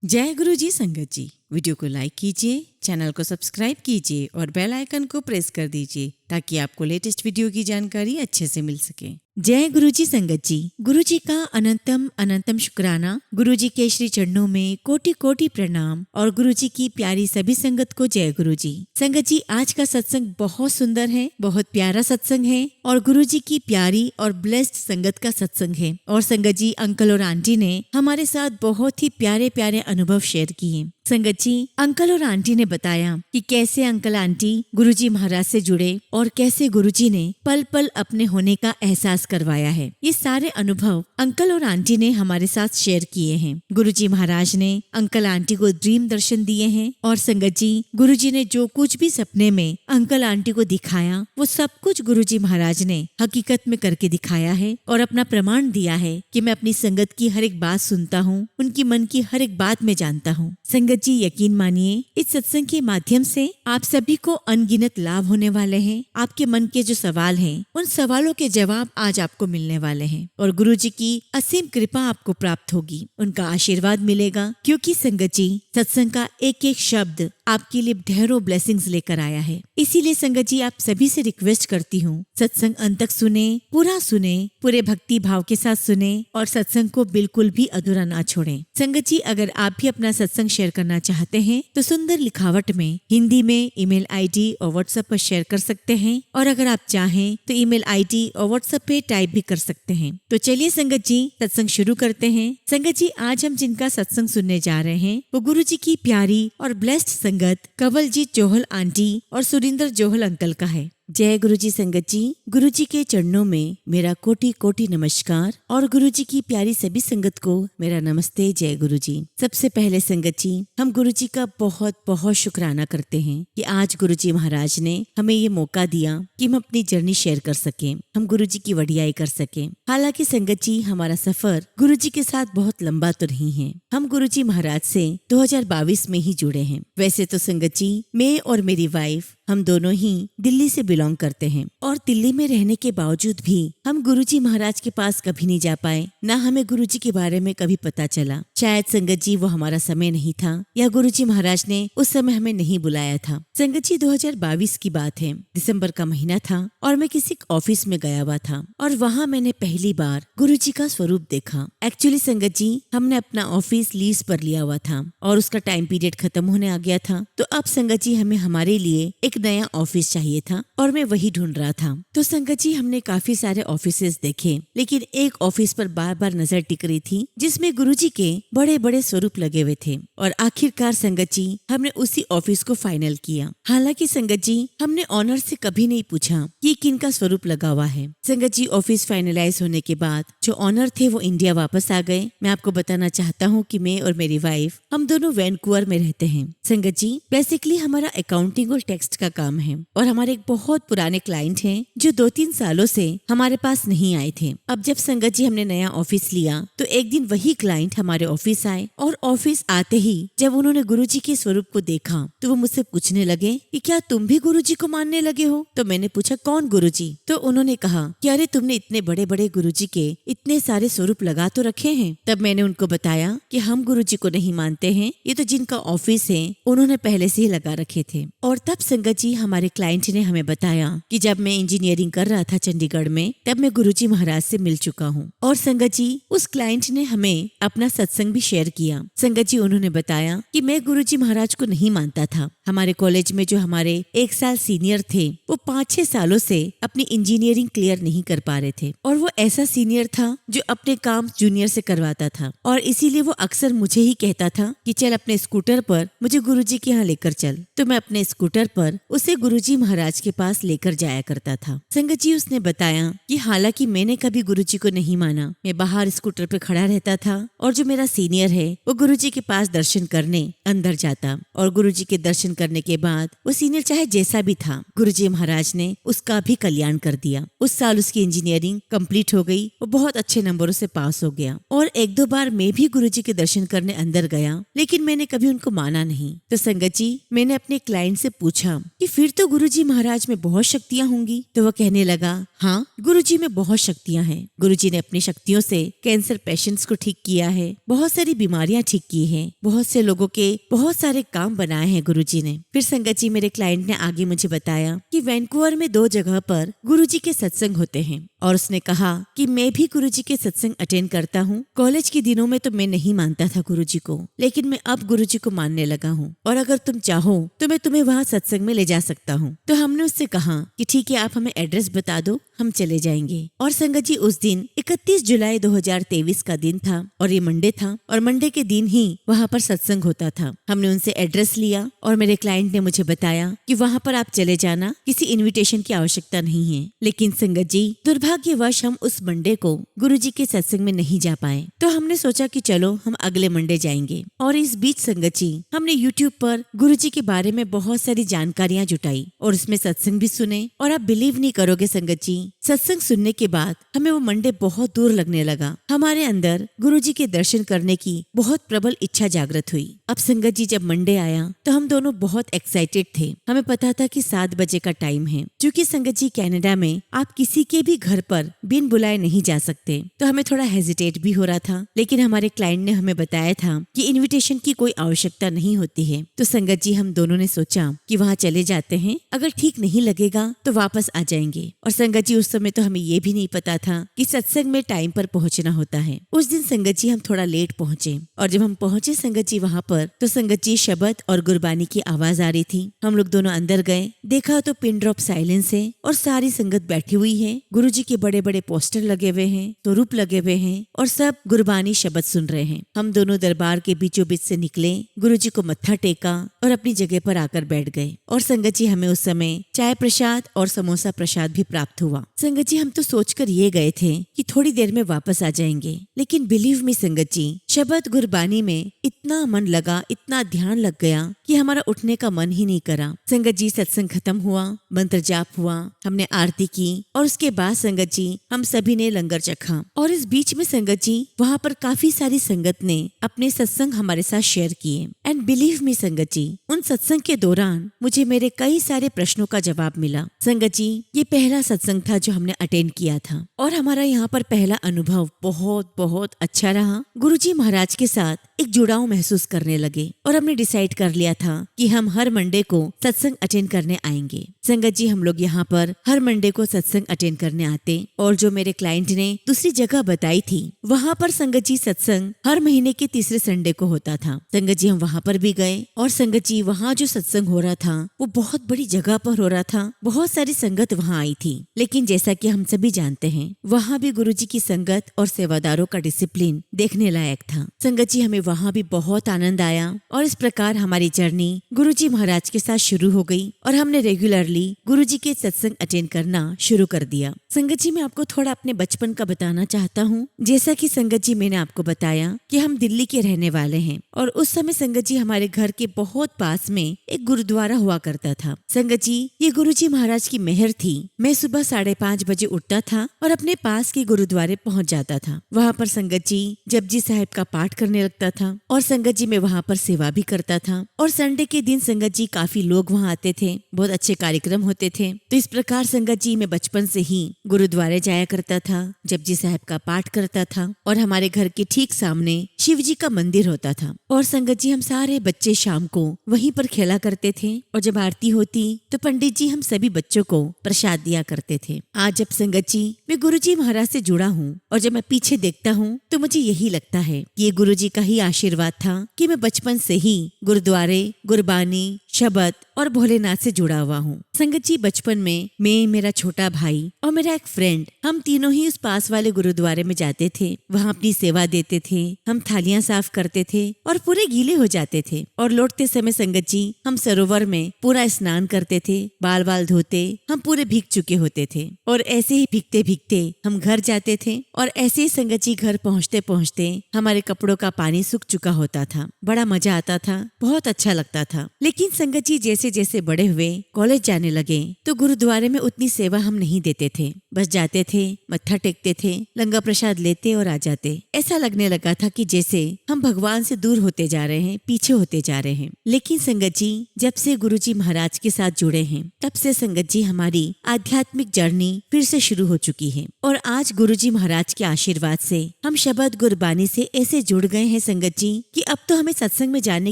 जय गुरु जी संगत जी। वीडियो को लाइक कीजिए, चैनल को सब्सक्राइब कीजिए और बेल आइकन को प्रेस कर दीजिए ताकि आपको लेटेस्ट वीडियो की जानकारी अच्छे से मिल सके। जय गुरु जी संगत जी। गुरु जी का अनंतम अनंतम शुक्राना। गुरु जी के श्री चरणों में कोटि कोटि प्रणाम और गुरु जी की प्यारी सभी संगत को जय गुरु जी। संगत जी, आज का सत्संग बहुत सुंदर है, बहुत प्यारा सत्संग है और गुरु जी की प्यारी और ब्लेस्ड संगत का सत्संग है। और संगत जी, अंकल और आंटी ने हमारे साथ बहुत ही प्यारे प्यारे अनुभव शेयर किए। संगत जी, अंकल और आंटी ने बताया कि कैसे अंकल आंटी गुरुजी महाराज से जुड़े और कैसे गुरुजी ने पल पल अपने होने का एहसास करवाया है। ये सारे अनुभव अंकल और आंटी ने हमारे साथ शेयर किए हैं। गुरुजी महाराज ने अंकल आंटी को ड्रीम दर्शन दिए हैं और संगत जी, गुरुजी ने जो कुछ भी सपने में अंकल आंटी को दिखाया वो सब कुछ गुरुजी महाराज ने हकीकत में करके दिखाया है और अपना प्रमाण दिया है कि मैं अपनी संगत की हर एक बात सुनता हूँ, उनकी मन की हर एक बात में जानता हूँ। संगत जी, यकीन मानिए, इस सत्संग के माध्यम से आप सभी को अनगिनत लाभ होने वाले हैं। आपके मन के जो सवाल हैं, उन सवालों के जवाब आज आपको मिलने वाले हैं और गुरु जी की असीम कृपा आपको प्राप्त होगी, उनका आशीर्वाद मिलेगा। क्योंकि संगत जी, सत्संग का एक एक शब्द आपके लिए ढेरों ब्लेसिंग्स लेकर आया है। इसीलिए संगत जी, आप सभी से रिक्वेस्ट करती हूँ, सत्संग अंत तक सुने, पूरे भक्ति भाव के साथ सुने और सत्संग को बिल्कुल भी अधूरा ना छोड़ें। संगत जी, अगर आप भी अपना सत्संग शेयर करना चाहते हैं तो सुंदर लिखावट में हिंदी में ईमेल आईडी और व्हाट्सएप पर शेयर कर सकते हैं और अगर आप चाहें तो ईमेल आईडी और व्हाट्सएप पे टाइप भी कर सकते हैं। तो चलिए संगत जी, सत्संग शुरू करते हैं। संगत जी, आज हम जिनका सत्संग सुनने जा रहे हैं वो गुरु जी की प्यारी और ब्लेस्ड संगत कंवलजीत जोहल आंटी और सुरिंदर जोहल अंकल का है। जय गुरु जी संगत जी। गुरु जी के चरणों में मेरा कोटि कोटि नमस्कार और गुरु जी की प्यारी सभी संगत को मेरा नमस्ते। जय गुरु जी। सबसे पहले संगत जी, हम गुरु जी का बहुत बहुत शुक्राना करते हैं कि आज गुरु जी महाराज ने हमें ये मौका दिया कि हम अपनी जर्नी शेयर कर सकें, हम गुरु जी की वडियाई कर सकें। हालांकि संगत जी, हमारा सफर गुरु जी के साथ बहुत लंबा तो नहीं है। हम गुरु जी महाराज से 2022 में ही जुड़े हैं। वैसे तो संगत जी, मैं और मेरी वाइफ हम दोनों ही दिल्ली से बिलोंग करते हैं और दिल्ली में रहने के बावजूद भी हम गुरुजी महाराज के पास कभी नहीं जा पाए, ना हमें गुरुजी के बारे में कभी पता चला। शायद संगत जी वो हमारा समय नहीं था या गुरुजी महाराज ने उस समय हमें नहीं बुलाया था। संगत जी, 2022 की बात है, दिसंबर का महीना था और मैं किसी ऑफिस में गया हुआ था और वहाँ मैंने पहली बार गुरुजी का स्वरूप देखा। एक्चुअली संगत जी, हमने अपना ऑफिस लीज पर लिया हुआ था और उसका टाइम पीरियड खत्म होने आ गया था। तो अब संगत जी, हमें हमारे लिए एक नया ऑफिस चाहिए था और मैं वही ढूंढ रहा था। तो संगत जी, हमने काफी सारे ऑफिसेस देखे, लेकिन एक ऑफिस पर बार बार नजर टिक रही थी जिसमें गुरुजी के बड़े बड़े स्वरूप लगे हुए थे और आखिरकार संगत जी, हमने उसी ऑफिस को फाइनल किया। हालांकि संगत जी, हमने ऑनर से कभी नहीं पूछा कि किनका स्वरूप लगा हुआ है। संगत जी, ऑफिस फाइनलाइज होने के बाद जो ऑनर थे वो इंडिया वापस आ गए। मैं आपको बताना चाहता हूँ कि मैं और मेरी वाइफ हम दोनों वैनकूवर में रहते हैं। संगत जी, बेसिकली हमारा अकाउंटिंग और टैक्स का काम है और हमारे एक बहुत पुराने क्लाइंट हैं जो 2-3 सालों से हमारे पास नहीं आए थे। अब जब संगत जी हमने नया ऑफिस लिया तो एक दिन वही क्लाइंट हमारे ऑफिस आए और ऑफिस आते ही जब उन्होंने गुरुजी के स्वरूप को देखा तो वो मुझसे पूछने लगे कि क्या तुम भी गुरुजी को मानने लगे हो? तो मैंने पूछा, कौन गुरुजी? तो उन्होंने कहा कि अरे, तुमने इतने बड़े बड़े गुरुजी के इतने सारे स्वरूप लगा तो रखे हैं। तब मैंने उनको बताया कि हम गुरुजी को नहीं मानते हैं, ये तो जिनका ऑफिस है उन्होंने पहले से ही लगा रखे थे। और तब संगत जी, हमारे क्लाइंट ने हमें बताया कि जब मैं इंजीनियरिंग कर रहा था चंडीगढ़ में, तब मैं गुरुजी महाराज से मिल चुका हूँ। और संगत जी, उस क्लाइंट ने हमें अपना सत्संग भी शेयर किया। संगत जी, उन्होंने बताया कि मैं गुरुजी महाराज को नहीं मानता था। हमारे कॉलेज में जो हमारे 1 साल सीनियर थे वो 5-6 सालों से अपनी इंजीनियरिंग क्लियर नहीं कर पा रहे थे और वो ऐसा सीनियर था जो अपने काम जूनियर से करवाता था और इसीलिए वो अक्सर मुझे ही कहता था कि चल अपने स्कूटर पर मुझे गुरुजी के यहाँ लेकर चल। तो मैं अपने स्कूटर पर उसे गुरुजी महाराज के पास लेकर जाया करता था। संगत जी, उसने बताया कि हालांकि मैंने कभी गुरुजी को नहीं माना, मैं बाहर स्कूटर पे खड़ा रहता था और जो मेरा सीनियर है वो गुरुजी के पास दर्शन करने अंदर जाता और गुरुजी के दर्शन करने के बाद वो सीनियर चाहे जैसा भी था, गुरुजी महाराज ने उसका भी कल्याण कर दिया। उस साल उसकी इंजीनियरिंग कंप्लीट हो गई, वो बहुत अच्छे नंबरों से पास हो गया और 1-2 बार मैं भी गुरुजी के दर्शन करने अंदर गया, लेकिन मैंने कभी उनको माना नहीं। तो संगत जी, मैंने अपने क्लाइंट से पूछा कि फिर तो गुरुजी महाराज में बहुत शक्तियाँ होंगी। तो वह कहने लगा, हाँ, गुरुजी में बहुत शक्तियाँ हैं। गुरुजी ने अपनी शक्तियों से कैंसर पेशेंट्स को ठीक किया है, बहुत सारी बीमारियां ठीक की हैं, बहुत से लोगों के बहुत सारे काम बनाए हैं गुरुजी ने। फिर संगत जी, मेरे क्लाइंट ने आगे मुझे बताया कि वैंकूवर में 2 जगह पर गुरुजी के सत्संग होते हैं और उसने कहा कि मैं भी गुरुजी के सत्संग अटेंड करता हूँ। कॉलेज के दिनों में तो मैं नहीं मानता था गुरुजी को, लेकिन मैं अब गुरुजी को मानने लगा हूँ और अगर तुम चाहो तो मैं तुम्हें वहाँ सत्संग में ले जा सकता हूँ। तो हमने उससे कहा कि ठीक है, आप हमें एड्रेस बता दो, हम चले जाएंगे। और संगत जी, उस दिन 31 जुलाई 2023 का दिन था और ये मंडे था और मंडे के दिन ही वहाँ पर सत्संग होता था। हमने उनसे एड्रेस लिया और मेरे क्लाइंट ने मुझे बताया कि वहाँ पर आप चले जाना, किसी इनविटेशन की आवश्यकता नहीं है। लेकिन संगत जी, दुर्भाग्यवश हम उस मंडे को गुरुजी के सत्संग में नहीं जा पाए। तो हमने सोचा कि चलो हम अगले मंडे जाएंगे। और इस बीच संगत जी, हमने यूट्यूब पर गुरुजी के बारे में बहुत सारी जानकारियाँ जुटाई और उसमें सत्संग भी सुने। और आप बिलीव नहीं करोगे संगत जी, सत्संग सुनने के बाद हमें वो मंडे बहुत दूर लगने लगा। हमारे अंदर गुरुजी के दर्शन करने की बहुत प्रबल इच्छा जागृत हुई। अब संगत जी, जब मंडे आया तो हम दोनों बहुत एक्साइटेड थे। हमें पता था कि 7 बजे का टाइम है। क्योंकि संगत जी, कनाडा में आप किसी के भी घर पर बिन बुलाए नहीं जा सकते, तो हमें थोड़ा हेजिटेट भी हो रहा था। लेकिन हमारे क्लाइंट ने हमें बताया था कि इनविटेशन की कोई आवश्यकता नहीं होती है। तो संगत जी, हम दोनों ने सोचा कि वहाँ चले जाते हैं, अगर ठीक नहीं लगेगा तो वापस आ जाएंगे। और संगत जी, उस समय तो हमें ये भी नहीं पता था कि सत्संग में टाइम पर पहुंचना होता है। उस दिन संगत जी, हम थोड़ा लेट पहुंचे और जब हम पहुंचे संगत जी वहाँ पर, तो संगत जी, शब्द और गुरबानी की आवाज आ रही थी। हम लोग दोनों अंदर गए, देखा तो पिन ड्रॉप साइलेंस है और सारी संगत बैठी हुई है। गुरुजी के बड़े बड़े पोस्टर लगे हुए हैं, स्वरूप लगे हुए हैं और सब गुरबानी शब्द सुन रहे हैं। हम दोनों दरबार के बीचों बीच से निकले, गुरुजी को मत्था टेका और अपनी जगह पर आकर बैठ गए। और संगत जी, हमें उस समय चाय प्रसाद और समोसा प्रसाद भी प्राप्त हुआ। संगत जी, हम तो सोचकर ये गए थे कि थोड़ी देर में वापस आ जाएंगे, लेकिन बिलीव मी संगत जी, शब्द गुरबानी में इतना मन लगा, इतना ध्यान लग गया कि हमारा उठने का मन ही नहीं करा। संगत जी, सत्संग खत्म हुआ, मंत्र जाप हुआ, हमने आरती की और उसके बाद संगत जी, हम सभी ने लंगर चखा। और इस बीच में संगत जी, वहाँ पर काफी सारी संगत ने अपने सत्संग हमारे साथ शेयर किए। एंड बिलीव मी संगत जी, उन सत्संग के दौरान मुझे मेरे कई सारे प्रश्नों का जवाब मिला। संगत जी, ये पहला सत्संग था जो हमने अटेंड किया था और हमारा यहाँ पर पहला अनुभव बहुत बहुत अच्छा रहा। गुरुजी महाराज के साथ एक जुड़ाव महसूस करने लगे और हमने डिसाइड कर लिया था कि हम हर मंडे को सत्संग अटेंड करने आएंगे। संगत जी, हम लोग यहाँ पर हर मंडे को सत्संग अटेंड करने आते और जो मेरे क्लाइंट ने दूसरी जगह बताई थी, वहाँ पर संगत जी सत्संग हर महीने के तीसरे संडे को होता था। संगत जी, हम वहाँ पर भी गए और संगत जी, वहाँ जो सत्संग हो रहा था वो बहुत बड़ी जगह पर हो रहा था, बहुत सारी संगत वहाँ आई थी। लेकिन जैसा कि हम सभी जानते हैं, वहाँ भी गुरुजी की संगत और सेवादारों का डिसिप्लिन देखने लायक था। संगत जी, हमें वहाँ भी बहुत आनंद आया और इस प्रकार हमारी जर्नी गुरुजी महाराज के साथ शुरू हो गई और हमने रेगुलरली गुरुजी के सत्संग अटेंड करना शुरू कर दिया। संगत जी, मैं आपको थोड़ा अपने बचपन का बताना चाहता हूँ। जैसा कि संगत जी, मैंने आपको बताया कि हम दिल्ली के रहने वाले हैं और उस समय संगत जी, हमारे घर के बहुत पास में एक गुरुद्वारा हुआ करता था। संगत जी, ये गुरुजी महाराज की मेहर थी। मैं सुबह 5:30 बजे उठता था और अपने पास के गुरुद्वारे पहुँच जाता था। वहाँ पर संगत जी जपजी साहिब का पाठ करने लगता था और संगत जी, मैं वहाँ पर सेवा भी करता था। और संडे के दिन संगत जी, काफी लोग वहाँ आते थे, बहुत अच्छे कार्यक्रम होते थे। तो इस प्रकार संगत जी, मैं बचपन से ही गुरुद्वारे जाया करता था, जपजी साहिब का पाठ करता था और हमारे घर के ठीक सामने शिव जी का मंदिर होता था। और संगत जी, हम सारे बच्चे शाम को वहीं पर खेला करते थे और जब आरती होती तो पंडित जी हम सभी बच्चों को प्रसाद दिया करते थे। आज जब संगत जी, मैं गुरुजी महाराज से जुड़ा हूँ और जब मैं पीछे देखता हूँ तो मुझे यही लगता है कि ये गुरुजी का ही आशीर्वाद था कि मैं बचपन से ही गुरुद्वारे, गुरबानी, शब्द और भोलेनाथ से जुड़ा हुआ हूँ। संगत जी, बचपन में मैं, मेरा छोटा भाई और मेरा एक फ्रेंड, हम तीनों ही उस पास वाले गुरुद्वारे में जाते थे। वहाँ अपनी सेवा देते थे, हम थालियां साफ करते थे और पूरे गीले हो जाते थे। और लौटते समय संगत जी, हम सरोवर में पूरा स्नान करते थे, बाल बाल धोते, हम पूरे भीग चुके होते थे। और ऐसे ही भीगते भीगते हम घर जाते थे और ऐसे ही संगत जी, घर पहुँचते पहुँचते हमारे कपड़ों का पानी सूख चुका होता था। बड़ा मजा आता था, बहुत अच्छा लगता था। लेकिन संगत जी, जैसे जैसे बड़े हुए, कॉलेज जाने जाने लगे तो गुरुद्वारे में उतनी सेवा हम नहीं देते थे। बस जाते थे, मत्था टेकते थे, लंगर प्रसाद लेते और आ जाते। ऐसा लगने लगा था कि जैसे हम भगवान से दूर होते जा रहे हैं, पीछे होते जा रहे हैं। लेकिन संगत जी, जब से गुरुजी महाराज के साथ जुड़े हैं तब से संगत जी हमारी आध्यात्मिक जर्नी फिर से शुरू हो चुकी है। और आज गुरुजी महाराज के आशीर्वाद से हम शब्द गुरबानी से ऐसे जुड़ गए हैं संगत जी कि अब तो हमें सत्संग में जाने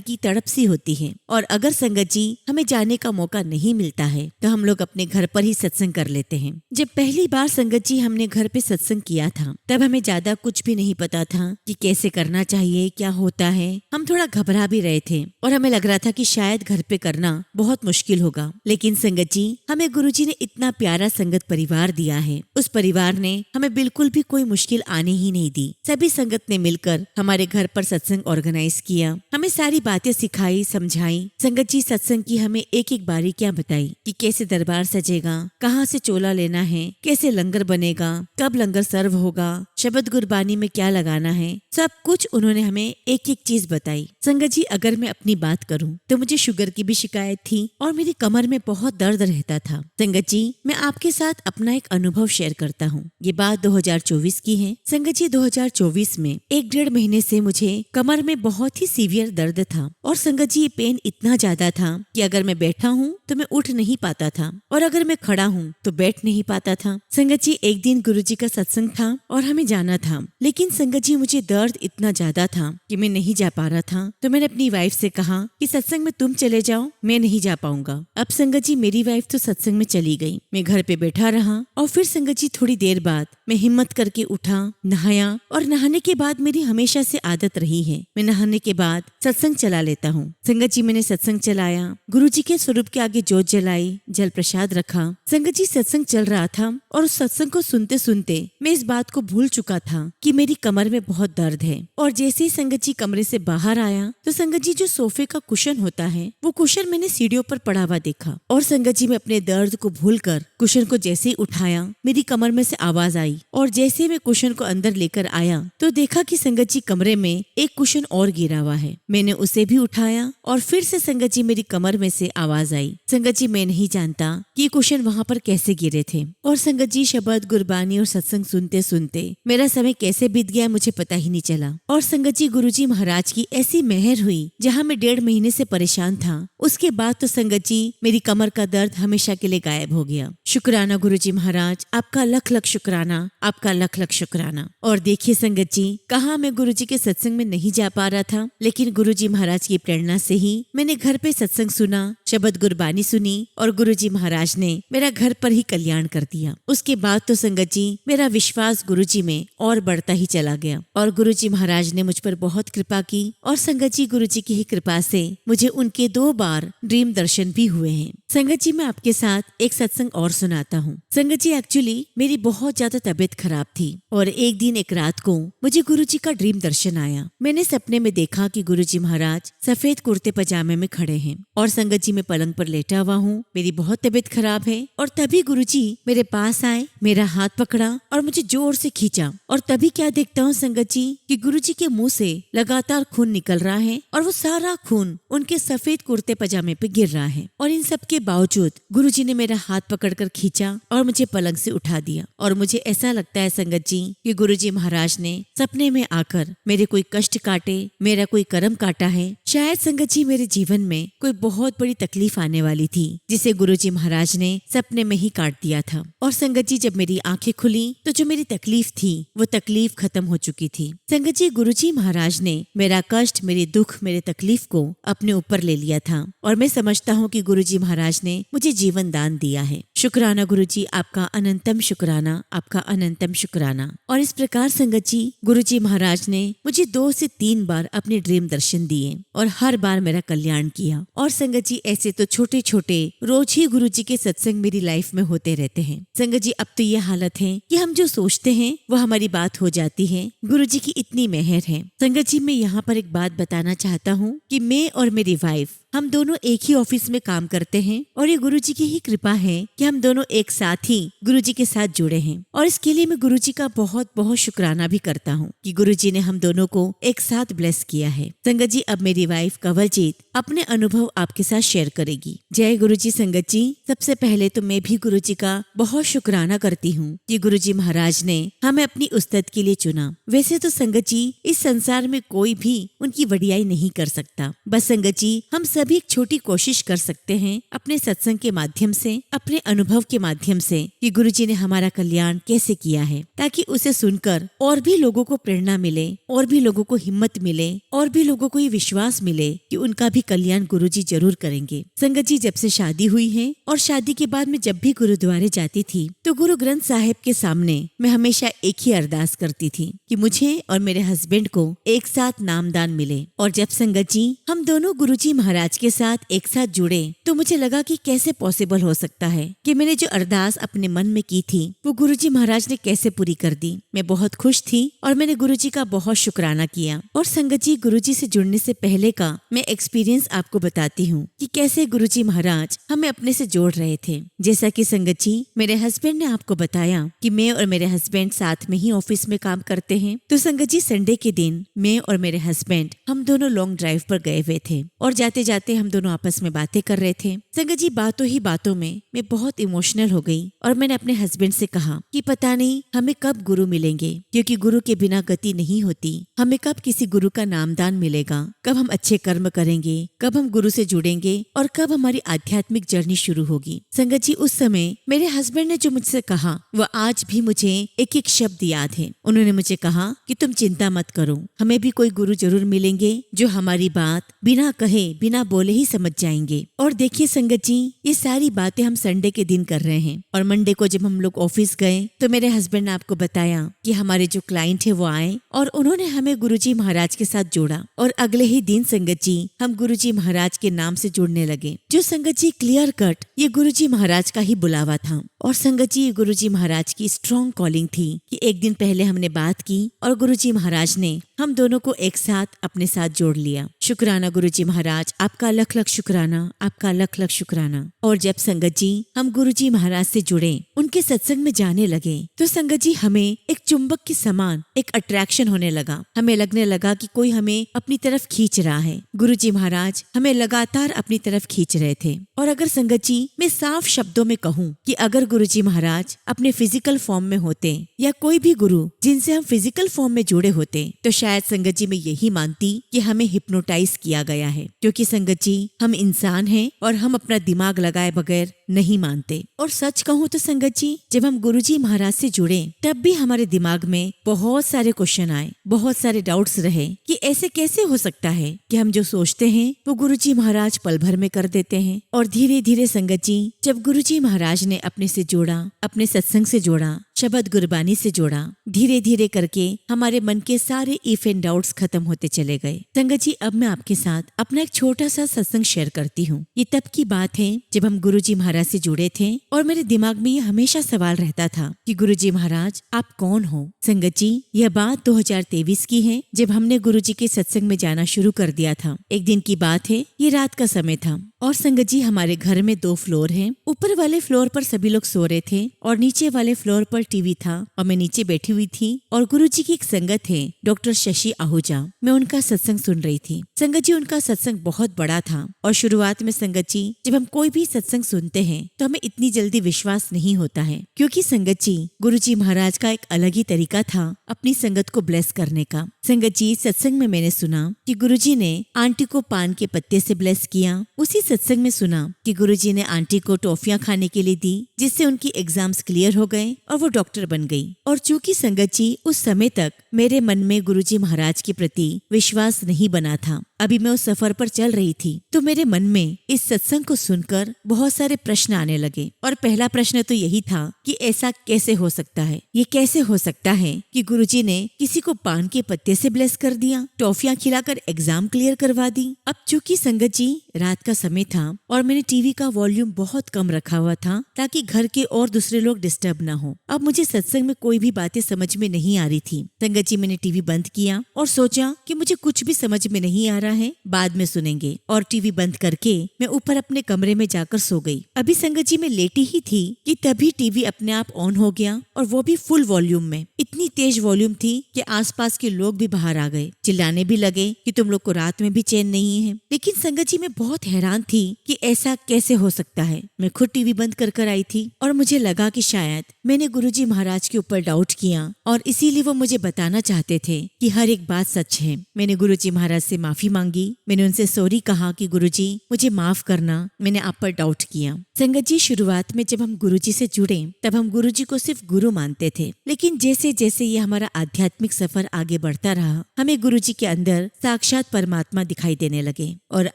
की तड़प सी होती है। और अगर संगत जी हमें जाने का मौका नहीं मिलता है तो हम लोग अपने घर पर ही सत्संग कर लेते हैं। जब पहली बार संगत जी हमने घर पे सत्संग किया था तब हमें ज्यादा कुछ भी नहीं पता था कि कैसे करना चाहिए, क्या होता है। हम थोड़ा घबरा भी रहे थे और हमें लग रहा था कि शायद घर पे करना बहुत मुश्किल होगा। लेकिन संगत जी, हमें गुरुजी ने इतना प्यारा संगत परिवार दिया है। उस परिवार ने हमें बिल्कुल भी कोई मुश्किल आने ही नहीं दी। सभी संगत ने मिलकर हमारे घर पर सत्संग ऑर्गेनाइज किया, हमें सारी बातें सिखाई, समझाई। संगत जी सत्संग की हमें एक एक बारीकियां बताई कि कैसे दरबार सजेगा, कहाँ से चोला लेना है, कैसे लंगर बनेगा, कब लंगर सर्व होगा, शब्द गुरबानी में क्या लगाना है। सब कुछ उन्होंने हमें एक एक चीज बताई। संगत जी, अगर मैं अपनी बात करूं तो मुझे शुगर की भी शिकायत थी और मेरी कमर में बहुत दर्द रहता था। संगत जी, मैं आपके साथ अपना एक अनुभव शेयर करता हूँ। ये बात 2024 की है। संगत जी, 2024 में 1-1.5 महीने से मुझे कमर में बहुत ही सीवियर दर्द था। और संगत जी, ये पेन इतना ज्यादा था कि अगर मैं बैठा हूँ तो मैं उठ नहीं पाता था और अगर मैं खड़ा हूँ तो बैठ नहीं पाता था। संगत जी, एक दिन गुरुजी का सत्संग था और हमें जाना था। लेकिन संगत जी, मुझे दर्द इतना ज्यादा था कि मैं नहीं जा पा रहा था। तो मैंने अपनी वाइफ से कहा कि सत्संग में तुम चले जाओ, मैं नहीं जा पाऊंगा। अब संगत जी, मेरी वाइफ तो सत्संग में चली गई, मैं घर पे बैठा रहा। और फिर संगत जी, थोड़ी देर बाद मैं हिम्मत करके उठा, नहाया और नहाने के बाद मेरी हमेशा से आदत रही है, मैं नहाने के बाद सत्संग चला लेता हूँ। संगत जी, मैंने सत्संग चलाया, गुरुजी के स्वरूप के आगे जोत जलाई, जल प्रसाद रखा। संगत जी, सत्संग चल रहा था और उस सत्संग को सुनते सुनते मैं इस बात को भूल चुका था कि मेरी कमर में बहुत दर्द है। और जैसे ही संगत जी कमरे से बाहर आया तो संगत जी, जो सोफे का कुशन होता है वो कुशन मैंने सीढ़ियों पर पड़ा हुआ देखा। और संगत जी, मैं अपने दर्द को भूलकर कुशन को जैसे ही उठाया, मेरी कमर में से आवाज आई। और जैसे मैं कुशन को अंदर लेकर आया तो देखा कि संगत जी, कमरे में एक कुशन और गिरा हुआ है। मैंने उसे भी उठाया और फिर से संगत जी, मेरी कमर में से आवाज आई। संगत जी, मैं नहीं जानता कि ये कुशन वहाँ पर कैसे गिरे थे। और संगत जी, शब्द गुरबानी और सत्संग सुनते सुनते मेरा समय कैसे बीत गया मुझे पता ही नहीं चला। और संगत जी, गुरुजी महाराज की ऐसी मेहर हुई, जहाँ मैं 1.5 महीने से परेशान था, उसके बाद तो संगत जी, मेरी कमर का दर्द हमेशा के लिए गायब हो गया। शुक्राना गुरुजी महाराज, आपका लख लख शुक्राना, आपका लख लख शुक्राना। और देखिए संगत जी, कहाँ मैं गुरुजी के सत्संग में नहीं जा पा रहा था, लेकिन गुरुजी महाराज की प्रेरणा से ही मैंने घर पे सत्संग सुना, शब्द गुरबानी सुनी और गुरुजी महाराज ने मेरा घर पर ही कल्याण कर दिया। उसके बाद तो संगत जी, मेरा विश्वास गुरुजी में और बढ़ता ही चला गया और गुरुजी महाराज ने मुझ पर बहुत कृपा की। और संगत जी, गुरुजी की ही कृपा से मुझे उनके 2 बार ड्रीम दर्शन भी हुए हैं। संगत जी, मैं आपके साथ एक सत्संग और सुनाता हूँ। संगत जी, एक्चुअली मेरी बहुत ज्यादा तबीयत खराब थी और एक दिन एक रात को मुझे गुरुजी का ड्रीम दर्शन आया। मैंने सपने में देखा कि गुरुजी महाराज सफेद कुर्ते पजामे में खड़े हैं और संगत जी, मैं पलंग पर लेटा हुआ हूँ, मेरी बहुत तबीयत खराब है। और तभी गुरुजी मेरे पास आए, मेरा हाथ पकड़ा और मुझे जोर से खींचा। और तभी क्या देखता हूँ संगत जी कि गुरुजी के मुंह से लगातार खून निकल रहा है और वो सारा खून उनके सफेद कुर्ते पजामे पे गिर रहा है। और इन सब के बावजूद गुरुजी ने मेरा हाथ पकड़कर खींचा और मुझे पलंग से उठा दिया। और मुझे ऐसा लगता है संगत जी कि गुरुजी महाराज ने सपने में आकर मेरे कोई कष्ट काटे, मेरा कोई कर्म काटा है। शायद संगत जी, मेरे जीवन में कोई बहुत बड़ी तकलीफ आने वाली थी, जिसे गुरुजी महाराज ने सपने में ही काट दिया था। और संगत जी, जब मेरी आंखें खुली तो जो मेरी तकलीफ थी वो तकलीफ खत्म हो चुकी थी। संगत जी, गुरुजी महाराज ने मेरा कष्ट, मेरे दुख, मेरे तकलीफ को अपने ऊपर ले लिया था और मैं समझता हूँ कि गुरुजी महाराज ने मुझे जीवन दान दिया है। शुक्राना गुरुजी, आपका अनंतम शुक्राना, आपका अनंतम शुक्राना। और इस प्रकार संगत जी, गुरुजी महाराज ने मुझे 2 से 3 बार अपने ड्रीम दर्शन दिए और हर बार मेरा कल्याण किया। और संगत जी, ऐसे तो छोटे छोटे रोज ही गुरुजी के सत्संग मेरी लाइफ में होते रहते हैं। संगत जी, अब तो ये हालत है कि हम जो सोचते हैं वो हमारी बात हो जाती है। गुरुजी की इतनी मेहर है। संगत जी, मैं यहाँ पर एक बात बताना चाहता हूँ कि मैं और मेरी वाइफ हम दोनों एक ही ऑफिस में काम करते हैं और ये गुरुजी की ही कृपा है कि हम दोनों एक साथ ही गुरुजी के साथ जुड़े हैं। और इसके लिए मैं गुरुजी का बहुत बहुत शुक्राना भी करता हूँ कि गुरुजी ने हम दोनों को एक साथ ब्लेस किया है। संगत जी, अब मेरी वाइफ कंवलजीत अपने अनुभव आपके साथ शेयर करेगी। जय गुरुजी संगत जी। सबसे पहले तो मैं भी गुरुजी का बहुत शुक्राना करती हूँ कि गुरुजी महाराज ने हमें अपनी उस्ताद के लिए चुना। वैसे तो संगत जी इस संसार में कोई भी उनकी वडियाई नहीं कर सकता। बस संगत जी हम सभी एक छोटी कोशिश कर सकते हैं अपने सत्संग के माध्यम से, अपने अनुभव के माध्यम से कि गुरुजी ने हमारा कल्याण कैसे किया है, ताकि उसे सुनकर और भी लोगों को प्रेरणा मिले, और भी लोगों को हिम्मत मिले, और भी लोगों को ये विश्वास मिले कि उनका भी कल्याण गुरुजी जरूर करेंगे। संगत जी, जब से शादी हुई है और शादी के बाद में जब भी गुरुद्वारे जाती थी तो गुरु ग्रंथ साहिब के सामने मैं हमेशा एक ही अरदास करती थी कि मुझे और मेरे हस्बैंड को एक साथ नामदान मिले। और जब संगत जी हम दोनों गुरुजी महाराज के साथ एक साथ जुड़े तो मुझे लगा कि कैसे पॉसिबल हो सकता है कि मैंने जो अरदास अपने मन में की थी वो गुरुजी महाराज ने कैसे पूरी कर दी। मैं बहुत खुश थी और मैंने गुरुजी का बहुत शुक्राना किया। और संगत जी, गुरुजी से जुड़ने से पहले का मैं एक्सपीरियंस आपको बताती हूँ कि कैसे गुरुजी महाराज हमें अपने से जोड़ रहे थे। जैसा कि संगत जी मेरे हस्बैंड ने आपको बताया कि मैं और मेरे हस्बैंड साथ में ही ऑफिस में काम करते हैं, तो संगत जी संडे के दिन मैं और मेरे हस्बैंड हम दोनों लॉन्ग ड्राइव पर गए हुए थे और जाते जाते हम दोनों आपस में बातें कर रहे थे। संगत जी बातों ही बातों में मैं बहुत इमोशनल हो गई और मैंने अपने हस्बैंड से कहा कि पता नहीं हमें कब गुरु मिलेंगे, क्योंकि गुरु के बिना गति नहीं होती। हमें कब किसी गुरु का नामदान मिलेगा, कब हम अच्छे कर्म करेंगे, कब हम गुरु से जुड़ेंगे और कब हमारी आध्यात्मिक जर्नी शुरू होगी। संगत जी उस समय मेरे हस्बैंड ने जो मुझसे कहा वह आज भी मुझे एक एक शब्द याद है। उन्होंने मुझे कहा कि तुम चिंता मत करो, हमें भी कोई गुरु जरूर मिलेंगे जो हमारी बात बिना कहे बिना बोले ही समझ जाएंगे। और देखिए संगत जी ये सारी बातें हम संडे के दिन कर रहे हैं और मंडे को जब हम लोग ऑफिस गए तो मेरे हस्बैंड ने आपको बताया कि हमारे जो क्लाइंट है वो आए और उन्होंने हमें गुरुजी महाराज के साथ जोड़ा। और अगले ही दिन संगत जी हम गुरुजी महाराज के नाम से जुड़ने लगे, जो संगत जी क्लियर कट ये गुरुजी महाराज का ही बुलावा था। और संगत जी गुरुजी महाराज की स्ट्रॉन्ग कॉलिंग थी कि एक दिन पहले हमने बात की और गुरुजी महाराज ने हम दोनों को एक साथ अपने साथ जोड़ लिया। शुक्राना गुरुजी महाराज, आपका लख लख शुक्राना, आपका लख लख शुक्राना। और जब संगत जी हम गुरुजी महाराज से जुड़े, उनके सत्संग में जाने लगे, तो संगत जी हमें एक चुंबक के समान एक अट्रैक्शन होने लगा। हमें लगने लगा कि कोई हमें अपनी तरफ खींच रहा है। गुरुजी महाराज हमें लगातार अपनी तरफ खींच रहे थे। और अगर संगत जी मैं साफ शब्दों में कहूँ कि अगर गुरुजी महाराज अपने फिजिकल फॉर्म में होते या कोई भी गुरु जिनसे हम फिजिकल फॉर्म में जुड़े होते, तो शायद संगत जी मैं यही मानती कि हमें हिप्नोटाइज किया गया है, क्योंकि संगत जी हम इंसान हैं और हम अपना दिमाग लगाए बगैर नहीं मानते। और सच कहूँ तो संगत जी जब हम गुरुजी महाराज से जुड़े तब भी हमारे दिमाग में बहुत सारे क्वेश्चन आए, बहुत सारे डाउट्स रहे कि ऐसे कैसे हो सकता है कि हम जो सोचते हैं वो गुरुजी महाराज पल भर में कर देते हैं। और धीरे धीरे संगत जी जब गुरुजी महाराज ने अपने से जोड़ा, अपने सत्संग से जोड़ा, शब्द गुरबानी से जोड़ा, धीरे धीरे करके हमारे मन के सारे इफ एंड डाउट्स खत्म होते चले गए। संगत जी अब मैं आपके साथ अपना एक छोटा सा सत्संग शेयर करती हूँ। ये तब की बात है जब हम गुरुजी महाराज से जुड़े थे और मेरे दिमाग में ये हमेशा सवाल रहता था कि गुरुजी महाराज आप कौन हो। संगत जी यह बात 2023 की है जब हमने गुरुजी के सत्संग में जाना शुरू कर दिया था। एक दिन की बात है, ये रात का समय था और संगत जी हमारे घर में 2 फ्लोर हैं। ऊपर वाले फ्लोर पर सभी लोग सो रहे थे और नीचे वाले फ्लोर पर टीवी था और मैं नीचे बैठी हुई थी और गुरुजी की एक संगत है डॉक्टर शशि आहूजा, मैं उनका सत्संग सुन रही थी। संगत जी उनका सत्संग बहुत बड़ा था और शुरुआत में संगत जी जब हम कोई भी सत्संग सुनते हैं तो हमें इतनी जल्दी विश्वास नहीं होता है, क्योंकि संगत जी गुरुजी महाराज का एक अलग ही तरीका था अपनी संगत को ब्लेस करने का। संगत जी सत्संग में मैंने सुना कि गुरुजी ने आंटी को पान के पत्ते से ब्लेस किया। उसी सत्संग में सुना कि गुरुजी ने आंटी को टॉफियां खाने के लिए दी, जिससे उनकी एग्जाम्स क्लियर हो गए और वो डॉक्टर बन गई। और चूंकि संगत जी उस समय तक मेरे मन में गुरुजी महाराज के प्रति विश्वास नहीं बना था, अभी मैं उस सफर पर चल रही थी, तो मेरे मन में इस सत्संग को सुनकर बहुत सारे प्रश्न आने लगे। और पहला प्रश्न तो यही था कि ऐसा कैसे हो सकता है, ये कैसे हो सकता है कि गुरुजी ने किसी को पान के पत्ते से ब्लेस कर दिया, टॉफियां खिलाकर एग्जाम क्लियर करवा दी। अब चूंकि संगत जी रात का समय था और मैंने टीवी का वॉल्यूम बहुत कम रखा हुआ था ताकि घर के और दूसरे लोग डिस्टर्ब ना हो। अब मुझे सत्संग में कोई भी बातें समझ में नहीं आ रही थी। संगत जी मैंने टीवी बंद किया और सोचा कि मुझे कुछ भी समझ में नहीं आ रहा है, बाद में सुनेंगे। और टीवी बंद करके मैं ऊपर अपने कमरे में जाकर सो गई। अभी संगत जी मैं लेटी ही थी कि तभी टीवी अपने आप ऑन हो गया, और वो भी फुल वॉल्यूम में। इतनी तेज वॉल्यूम थी कि आसपास के लोग भी बाहर आ गए, चिल्लाने भी लगे कि तुम लोग को रात में भी चैन नहीं है। लेकिन संगत जी मैं बहुत हैरान थी कि ऐसा कैसे हो सकता है। मैं खुद टीवी बंद कर आई थी और मुझे लगा कि शायद मैंने गुरुजी महाराज के ऊपर डाउट किया और इसीलिए वो मुझे बताना चाहते थे कि हर एक बात सच है। मैंने गुरुजी महाराज से माफी मांगी। मैंने उनसे सॉरी कहा कि गुरुजी मुझे माफ करना, मैंने आप पर डाउट किया। संगत जी शुरुआत में जब हम गुरुजी से जुड़े तब हम गुरुजी को सिर्फ गुरु मानते थे, लेकिन जैसे जैसे ये हमारा आध्यात्मिक सफर आगे बढ़ता रहा हमें गुरुजी के अंदर साक्षात परमात्मा दिखाई देने लगे। और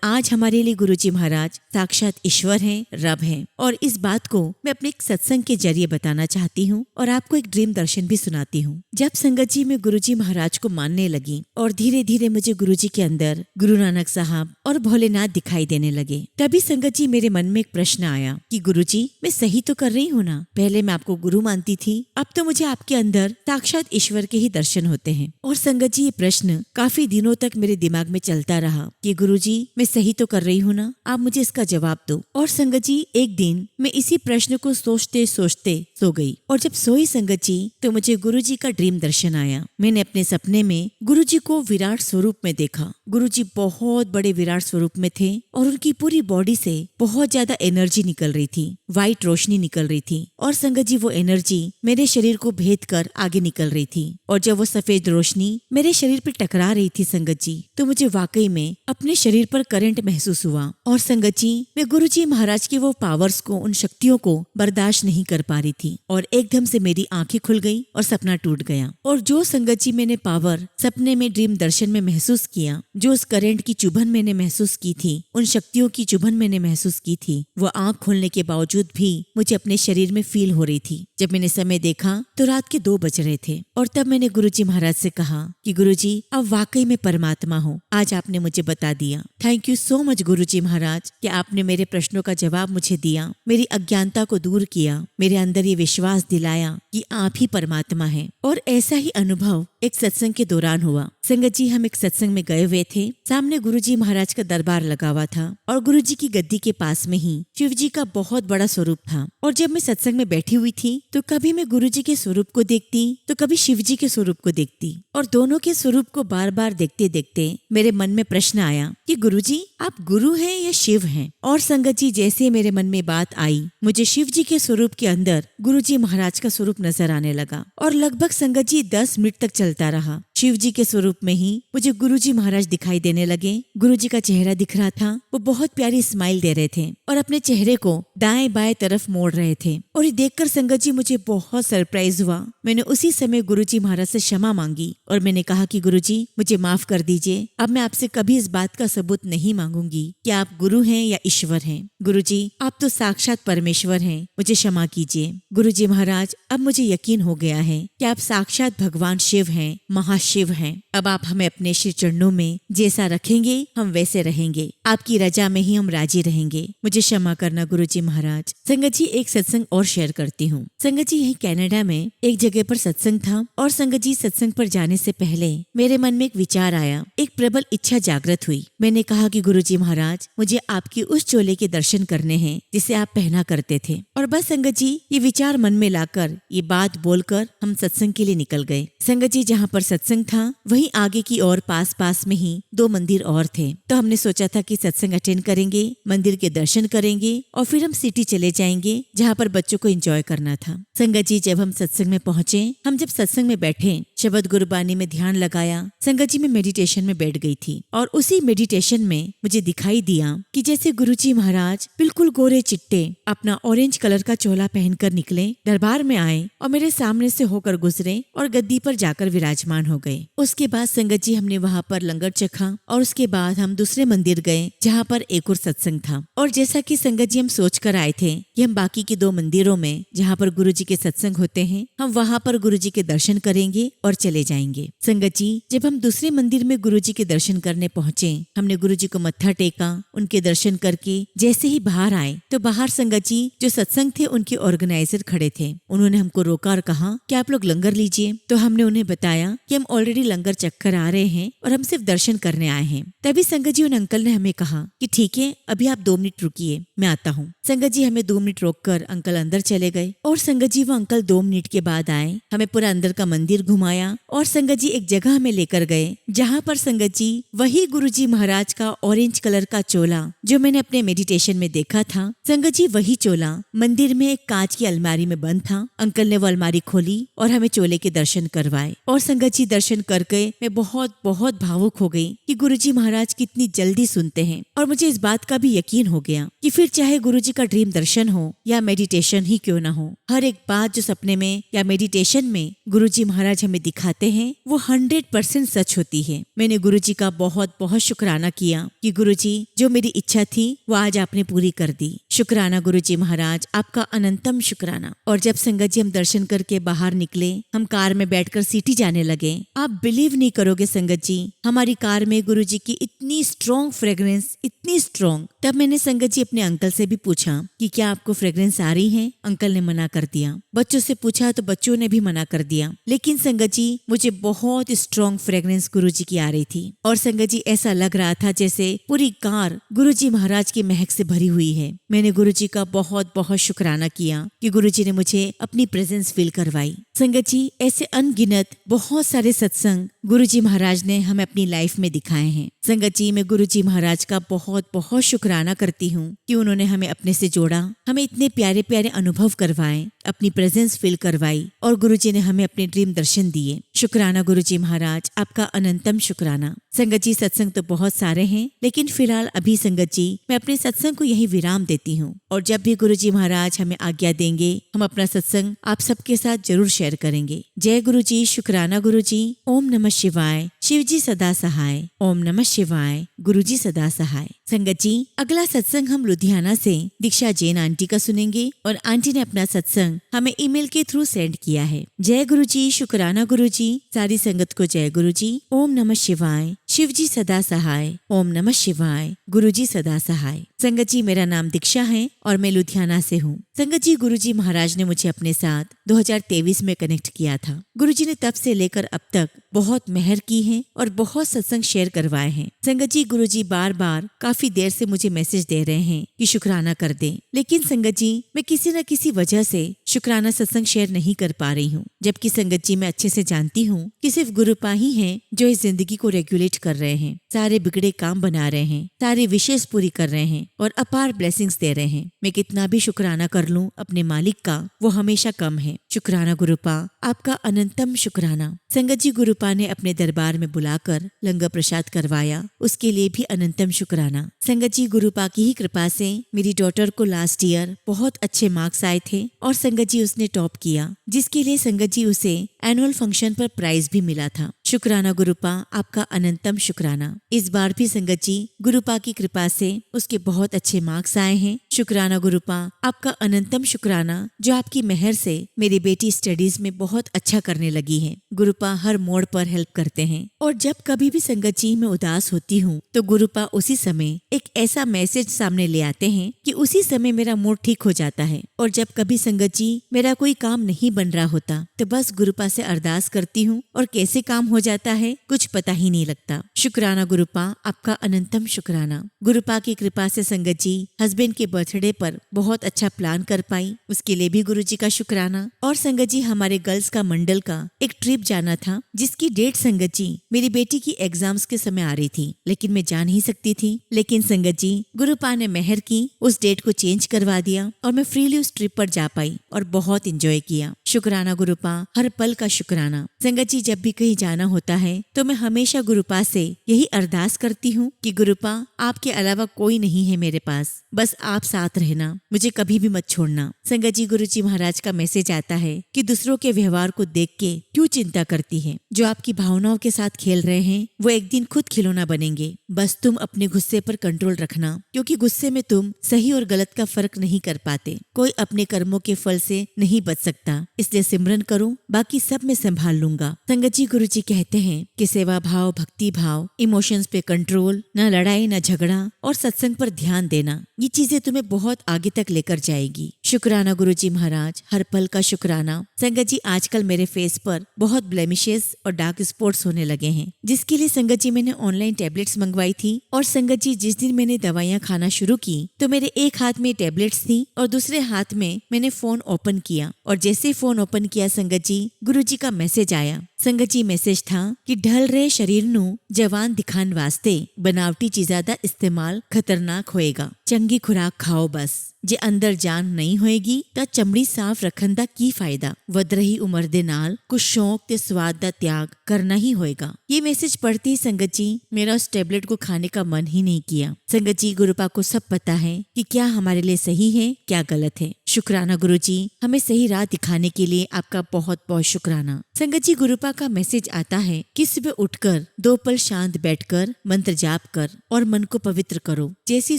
आज हमारे लिए गुरुजी महाराज साक्षात ईश्वर हैं, रब हैं। और इस बात को मैं अपने एक सत्संग के जरिए बताना चाहती हूँ और आपको एक ड्रीम दर्शन भी सुनाती हूँ। जब संगत जी मैं गुरुजी महाराज को मानने लगी और धीरे धीरे मुझे गुरुजी के अंदर गुरु नानक साहब और भोलेनाथ दिखाई देने लगे, तभी संगत जी मेरे मन में एक प्रश्न आया कि गुरुजी मैं सही तो कर रही हूँ ना? पहले मैं आपको गुरु मानती थी, अब तो मुझे आपके अंदर साक्षात ईश्वर के ही दर्शन होते हैं। और संगत जी ये प्रश्न काफी दिनों तक मेरे दिमाग में चलता रहा कि गुरुजी मैं सही तो कर रही हूँ ना? आप मुझे इसका जवाब दो। और संगत जी एक दिन मैं इसी प्रश्न को सोचते सोचते सो गई। और जब सोई संगत जी तो मुझे गुरुजी का ड्रीम दर्शन आया। मैंने अपने सपने में गुरुजी को विराट स्वरूप में देखा। गुरुजी बहुत बड़े विराट स्वरूप में थे और उनकी पूरी बॉडी से बहुत ज्यादा एनर्जी निकल रही थी, व्हाइट रोशनी निकल रही थी। और संगत जी वो एनर्जी मेरे शरीर को भेद कर आगे निकल रही थी। और जब वो सफेद रोशनी मेरे शरीर पर टकरा रही थी संगत जी, तो मुझे वाकई में अपने शरीर पर करंट महसूस हुआ। और संगत जी मैं गुरुजी महाराज के वो पावर्स को, उन शक्तियों को बर्दाश्त नहीं कर पा रही थी। और एकदम से मेरी आंखें खुल गई और सपना टूट गया। और जो संगत जी मैंने पावर सपने में ड्रीम दर्शन में महसूस किया, जो उस करंट की चुभन मैंने महसूस की थी, उन शक्तियों की चुभन मैंने महसूस की थी, वो आंख खोलने के बावजूद भी मुझे अपने शरीर में फील हो रही थी। जब मैंने समय देखा तो रात के 2 बज रहे थे। और तब मैंने गुरुजी महाराज से कहा कि गुरुजी अब वाकई में परमात्मा हो, आज आपने मुझे बता दिया। थैंक यू सो मच गुरुजी महाराज कि आपने मेरे प्रश्नों का जवाब मुझे दिया, मेरी अज्ञानता को दूर किया, मेरे अंदर ये विश्वास दिलाया कि आप ही परमात्मा हैं। और ऐसा ही अनुभव एक सत्संग के दौरान हुआ। संगत जी हम एक सत्संग में गए हुए थे, सामने गुरुजी महाराज का दरबार लगा हुआ था और गुरुजी की गद्दी के पास में ही शिव जी का बहुत बड़ा स्वरूप था। और जब मैं सत्संग में बैठी हुई थी तो कभी मैं गुरुजी के स्वरूप को देखती तो कभी शिव जी के स्वरूप को देखती। और दोनों के स्वरूप को बार बार देखते देखते मेरे मन में प्रश्न आया कि गुरुजी आप गुरु हैं या शिव हैं? और संगत जी जैसे मेरे मन में बात आई, मुझे शिव जी के स्वरूप के अंदर गुरुजी महाराज का स्वरूप नजर आने लगा। और लगभग संगत जी 10 मिनट तक चलता रहा। शिव जी के स्वरूप में ही मुझे गुरुजी महाराज दिखाई देने लगे। गुरुजी का चेहरा दिख रहा था, वो बहुत प्यारी स्माइल दे रहे थे और अपने चेहरे को दाएं बाएं तरफ मोड़ रहे थे। और ये देखकर संगत जी मुझे बहुत सरप्राइज हुआ। मैंने उसी समय गुरुजी महाराज से क्षमा मांगी और मैंने कहा कि गुरुजी मुझे माफ कर दीजिए, अब मैं आपसे कभी इस बात का सबूत नहीं मांगूंगी कि आप गुरु हैं या ईश्वर हैं। गुरुजी आप तो साक्षात परमेश्वर हैं, मुझे क्षमा कीजिए। गुरुजी महाराज अब मुझे यकीन हो गया है कि आप साक्षात भगवान शिव हैं, महाशिव हैं। अब आप हमें अपने श्री चरणों में जैसा रखेंगे हम वैसे रहेंगे, आपकी रजा में ही हम राजी रहेंगे। मुझे क्षमा करना गुरुजी महाराज। संगत जी एक सत्संग और शेयर करती हूँ। संगत जी यही कनाडा में एक जगह पर सत्संग था और संगत जी सत्संग पर जाने से पहले मेरे मन में एक विचार आया, एक प्रबल इच्छा जागृत हुई। मैंने कहा कि गुरुजी महाराज मुझे आपकी उस चोले के दर्शन करने हैं जिसे आप पहना करते थे। और बस संगत जी ये विचार मन में लाकर ये बात बोलकर हम सत्संग के लिए निकल गए। संगत जी जहाँ पर सत्संग था वहीं आगे की ओर पास पास में ही 2 मंदिर और थे। तो हमने सोचा था कि सत्संग अटेंड करेंगे, मंदिर के दर्शन करेंगे और फिर हम सिटी चले जाएंगे जहाँ पर बच्चों को एंजॉय करना था। संगत जी जब हम सत्संग में पहुंचे, हम जब सत्संग में बैठे, शब्द गुरबानी में ध्यान लगाया, संगत जी में मेडिटेशन में बैठ गई थी। और उसी मेडिटेशन में मुझे दिखाई दिया कि जैसे गुरुजी महाराज बिल्कुल गोरे चिट्टे अपना ऑरेंज कलर का चोला पहनकर निकले, दरबार में आए और मेरे सामने से होकर गुजरे और गद्दी पर जाकर विराजमान हो गए। उसके बाद संगत जी हमने वहाँ पर लंगर चखा और उसके बाद हम दूसरे मंदिर गए जहाँ पर एक और सत्संग था। और जैसा कि संगत जी हम सोच कर आए थे कि हम बाकी के 2 मंदिरों में जहाँ पर गुरुजी के सत्संग होते हैं हम वहाँ पर गुरुजी के दर्शन करेंगे और चले जाएंगे। संगत जी, जब हम दूसरे मंदिर में गुरुजी के दर्शन करने पहुँचे, हमने गुरुजी को मत्था टेका। उनके दर्शन करके जैसे ही बाहर आए तो बाहर संगत जी जो सत्संग थे उनके ऑर्गेनाइजर खड़े थे। उन्होंने हमको रोका और कहा कि आप लोग लंगर लीजिए। तो हमने उन्हें बताया कि हम ऑलरेडी लंगर चक्कर आ रहे हैं और हम सिर्फ दर्शन करने आए हैं। तभी संगत जी उन अंकल ने हमें कहा कि ठीक है, अभी आप 2 मिनट रुकिए, मैं आता हूँ। संगत जी हमें 2 मिनट रोककर अंकल अंदर चले गए और संगत जी वो अंकल 2 मिनट के बाद आए, हमें पूरा अंदर का मंदिर घुमाया और संगत जी एक जगह हमें लेकर गए जहाँ पर संगत जी वही गुरुजी महाराज का ऑरेंज कलर का चोला जो मैंने अपने मेडिटेशन में देखा था, संगत जी वही चोला मंदिर में एक कांच की अलमारी में बंद था। अंकल ने वो अलमारी खोली और हमें चोले के दर्शन करवाए और संगत जी दर्शन करके मैं बहुत बहुत भावुक हो गई कि गुरुजी महाराज कितनी जल्दी सुनते हैं। और मुझे इस बात का भी यकीन हो गया कि फिर चाहे गुरुजी का ड्रीम दर्शन हो या मेडिटेशन ही क्यों ना हो, हर एक बात जो सपने में या मेडिटेशन में गुरुजी महाराज हमें दिखाते हैं वो 100% सच होती है। मैंने गुरुजी का बहुत बहुत शुक्राना किया कि गुरुजी जो मेरी इच्छा थी वो आज आपने पूरी कर दी। शुक्राना गुरुजी महाराज, आपका अनंतम शुक्राना। और जब संगत जी हम दर्शन करके बाहर निकले, हम कार में बैठकर सिटी जाने लगे। आप बिलीव नहीं करोगे संगत जी, हमारी कार में गुरुजी की इतनी स्ट्रॉन्ग फ्रेग्रेंस, इतनी स्ट्रॉन्ग। तब मैंने संगत जी अपने अंकल से भी पूछा कि क्या आपको फ्रेग्रेंस आ रही है? अंकल ने मना कर दिया। बच्चों से पूछा तो बच्चों ने भी मना कर दिया। लेकिन संगत जी मुझे बहुत स्ट्रॉन्ग फ्रेग्रेंस गुरुजी की आ रही थी और संगत जी ऐसा लग रहा था जैसे पूरी कार गुरुजी महाराज की महक से भरी हुई है। मैंने गुरुजी का बहुत बहुत शुक्राना किया कि गुरुजी ने मुझे अपनी प्रेजेंस फील करवाई। संगत जी ऐसे अनगिनत बहुत सारे सत्संग गुरुजी महाराज ने हमें अपनी लाइफ में दिखाए हैं। संगत जी मैं गुरुजी महाराज का बहुत बहुत शुक्राना करती हूँ कि उन्होंने हमें अपने से जोड़ा, हमें इतने प्यारे प्यारे अनुभव करवाए, अपनी प्रेजेंस फील करवाई और गुरुजी ने हमें अपने ड्रीम दर्शन दिए। शुक्राना गुरुजी महाराज, आपका अनंतम शुक्राना। संगत जी सत्संग तो बहुत सारे हैं, लेकिन फिलहाल अभी संगत जी मैं अपने सत्संग को यही विराम देती हूँ और जब भी गुरुजी महाराज हमें आज्ञा देंगे हम अपना सत्संग आप सबके साथ जरूर शेयर करेंगे। जय गुरुजी, शुक्राना गुरुजी। ओम नमः शिवाय। शिवजी सदा सहाय। ओम नमः शिवाय। गुरुजी सदा सहाय। संगत जी अगला सत्संग हम लुधियाना से दीक्षा जैन आंटी का सुनेंगे और आंटी ने अपना सत्संग हमें ईमेल के थ्रू सेंड किया है। जय गुरुजी, शुक्राना गुरुजी। सारी संगत को जय गुरुजी। ओम नमः शिवाय। शिवजी सदा सहाय। ओम नमः शिवाय। गुरुजी सदा सहाय। संगत जी मेरा नाम दीक्षा है और मैं लुधियाना से हूँ। संगत जी गुरुजी महाराज ने मुझे अपने साथ 2023 में कनेक्ट किया था। गुरुजी ने तब से लेकर अब तक बहुत मेहर की है और बहुत सत्संग शेयर करवाए हैं। संगत जी गुरुजी बार बार काफी देर से मुझे मैसेज दे रहे हैं कि शुक्राना कर दें, लेकिन संगत जी मैं किसी न किसी वजह से शुक्राना सत्संग शेयर नहीं कर पा रही हूँ। जबकि संगत जी मैं अच्छे से जानती हूँ कि सिर्फ गुरुपा ही हैं जो इस जिंदगी को रेगुलेट कर रहे हैं, सारे बिगड़े काम बना रहे हैं, सारी विशेष पूरी कर रहे हैं और अपार ब्लेसिंग्स दे रहे हैं। मैं कितना भी शुक्राना कर लूं अपने मालिक का वो हमेशा कम है। शुक्राना गुरुपा, आपका अनंतम शुक्राना। संगत जी गुरुपा ने अपने दरबार में बुलाकर लंगर प्रसाद करवाया, उसके लिए भी अनंतम शुक्राना। संगत जी गुरुपा की ही कृपा से मेरी डॉटर को लास्ट ईयर बहुत अच्छे मार्क्स आए थे और संगत जी उसने टॉप किया, जिसके लिए संगत जी उसे एनुअल फंक्शन पर प्राइज भी मिला था। शुक्राना गुरुपा, आपका अनंतम शुक्राना। इस बार भी संगत जी गुरुपा की कृपा से उसके बहुत अच्छे मार्क्स आए हैं। शुक्राना गुरुपा, आपका अनंतम शुक्राना जो आपकी मेहर से मेरी बेटी स्टडीज में बहुत अच्छा करने लगी है। गुरुपा हर मोड़ पर हेल्प करते हैं और जब कभी भी संगत जी मैं उदास होती हूँ तो गुरुपा उसी समय एक ऐसा मैसेज सामने ले आते हैं कि उसी समय मेरा मूड ठीक हो जाता है। और जब कभी संगत जी मेरा कोई काम नहीं बन रहा होता तो बस गुरुपा से अरदास करती हूँ और कैसे काम हो जाता है कुछ पता ही नहीं लगता। शुक्राना गुरुपा, आपका अनंतम शुक्राना। गुरुपा की कृपा से संगत जी हस्बैंड के बर्थडे पर बहुत अच्छा प्लान कर पाई, उसके लिए भी गुरुजी का शुक्राना। और संगत जी हमारे गर्ल्स का मंडल का एक ट्रिप जाना था जिसकी डेट संगत जी मेरी बेटी की एग्जाम्स के समय आ रही थी, लेकिन मैं जा नहीं सकती थी। लेकिन संगत जी गुरुपा ने मेहर की, उस डेट को चेंज करवा दिया और मैं फ्रीली उस ट्रिप पर जा पाई और बहुत इंजॉय किया। शुक्राना गुरुपा, हर पल का शुक्राना। संगत जी जब भी कहीं जाना होता है तो मैं हमेशा गुरुपा से यही अरदास करती हूँ कि गुरुपा आपके अलावा कोई नहीं है मेरे पास, बस आप साथ रहना, मुझे कभी भी मत छोड़ना। संगत जी गुरुजी महाराज का मैसेज आता है कि दूसरों के व्यवहार को देख के क्यों चिंता करती है, जो आपकी भावनाओं के साथ खेल रहे हैं वो एक दिन खुद खिलौना बनेंगे। बस तुम अपने गुस्से पर कंट्रोल रखना, क्योंकि गुस्से में तुम सही और गलत का फर्क नहीं कर पाते। कोई अपने कर्मों के फल से नहीं बच सकता, इसलिए सिमरन करो, बाकी सब मैं संभाल लूंगा। संगत जी, गुरु जी कहते हैं कि सेवा भाव, भक्ति भाव, इमोशंस पे कंट्रोल, न लड़ाई न झगड़ा और सत्संग पर ध्यान देना, ये चीजें तुम्हें बहुत आगे तक लेकर जाएगी। शुक्राना गुरु जी महाराज, हर पल का शुक्राना। संगत जी, आजकल मेरे फेस पर बहुत ब्लेमिशेस और डार्क स्पॉट्स होने लगे हैं, जिसके लिए संगत जी मैंने ऑनलाइन टैबलेट्स मंगवाई थी। और संगत जी, जिस दिन मैंने दवाइयाँ खाना शुरू की तो मेरे एक हाथ में टैबलेट्स थी और दूसरे हाथ में मैंने फोन ओपन किया, और जैसे फोन ओपन किया संगत जी, गुरु जी का मैसेज आया। संगत जी, मैसेज था कि ढल रहे शरीर नू जवान दिखान वास्ते बनावटी चीज़ां दा इस्तेमाल खतरनाक होएगा। चंगी खुराक खाओ बस, जे अंदर जान नहीं होएगी ਤਾਂ ਚਮੜੀ ਸਾਫ਼ ਰੱਖਣ ਦਾ ਕੀ ਫਾਇਦਾ। ਵਧ ਰਹੀ ਉਮਰ ਦੇ ਨਾਲ ਕੁਝ शौक ਤੇ स्वाद ਦਾ त्याग करना ही होएगा। ये मैसेज पढ़ते ही संगत जी मेरा उस टेबलेट को खाने का मन ही नहीं किया। संगत जी, गुरुपा को सब पता है कि क्या हमारे लिए सही है, क्या गलत है। शुक्राना गुरु जी, हमें सही राह दिखाने के लिए आपका बहुत बहुत शुक्राना। संगत जी, गुरुपा का मैसेज आता है कि सुबह उठकर 2 पल शांत बैठकर मंत्र जाप कर और मन को पवित्र करो। जैसी